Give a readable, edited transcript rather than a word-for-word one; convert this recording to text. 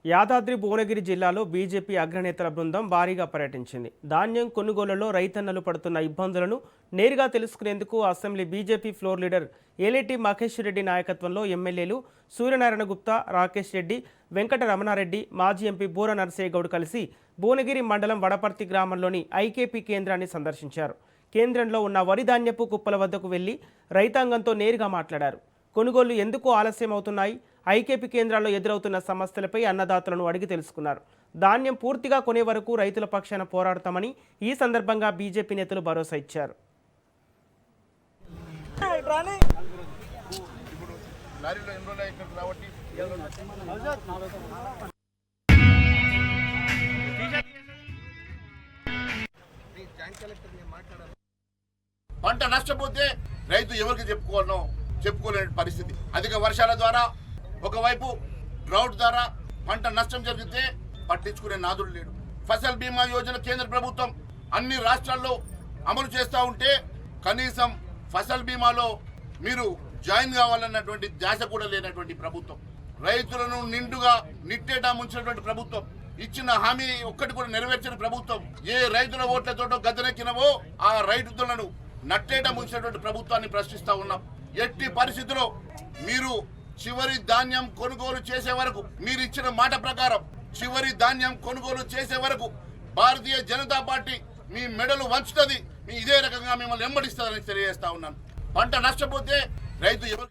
యాదాద్రి భువనగిరి జిల్లాలో బీజేపీ అగ్రనేతల బృందం భారీగా పర్యటించింది. ధాన్యం కొనుగోలులో రైతన్నలు పడుతున్న ఇబ్బందులను నేరుగా తెలుసుకునేందుకు assembly BJP floor leader Eleti Mahesh Reddy నాయకత్వంలో ఎమ్మెల్యేలు సూర్యనారాయణ గుప్తా, రాకేష్ రెడ్డి, వెంకట రమణారెడ్డి, మాజీ ఎంపీ బూర నరసయ్య గౌడ్ కలిసి భువనగిరి మండలం వడపర్తి గ్రామంలోని ఐకేపీ కేంద్రాన్ని సందర్శించారు. కేంద్రంలో ఉన్న వరి ధాన్యపు కుప్పల వద్దకు వెళ్లి రైతాంగంతో నేరుగా మాట్లాడారు. కొనుగోళ్లు ఎందుకు ఆలస్యం అవుతున్నాయి, ఐకేపీ కేంద్రాల్లో ఎదురవుతున్న సమస్యలపై అన్నదాతలను అడిగి తెలుసుకున్నారు. ధాన్యం పూర్తిగా కొనే వరకు రైతుల పక్షాన పోరాడతామని ఈ సందర్భంగా బీజేపీ నేతలు భరోసా ఇచ్చారు. పంట నష్టపోతే రైతు ఎవరికి చెప్పుకోలేని పరిస్థితి. అధిక వర్షాల ద్వారా, ఒకవైపు డ్రౌట్ ద్వారా పంట నష్టం జరిగితే పట్టించుకునే నాదుడు లేడు. ఫసల్ బీమా యోజన కేంద్ర ప్రభుత్వం అన్ని రాష్ట్రాల్లో అమలు చేస్తూ ఉంటే కనీసం ఫసల్ బీమాలో మీరు జాయిన్ కావాలన్నటువంటి ధ్యాస కూడా లేనటువంటి ప్రభుత్వం, రైతులను నిండుగా నిట్టేటా ముంచినటువంటి ప్రభుత్వం, ఇచ్చిన హామీ ఒక్కటి కూడా నెరవేర్చిన ప్రభుత్వం, ఏ రైతుల ఓట్లతోటో గద్దెనెక్కినవో ఆ రైతులను నట్టేట ముంచినటువంటి ప్రభుత్వాన్ని ప్రశ్నిస్తా ఉన్నాం. ఎట్టి పరిస్థితుల్లో మీరు చివరి ధాన్యం కొనుగోలు చేసే వరకు, మీరు ఇచ్చిన మాట ప్రకారం చివరి ధాన్యం కొనుగోలు చేసే వరకు భారతీయ జనతా పార్టీ మీ మెడలు వంచుతుంది. మీ ఇదే రకంగా మిమ్మల్ని వెంబడిస్తుందని తెలియజేస్తా ఉన్నాను. పంట నష్టపోతే రైతు ఎవరు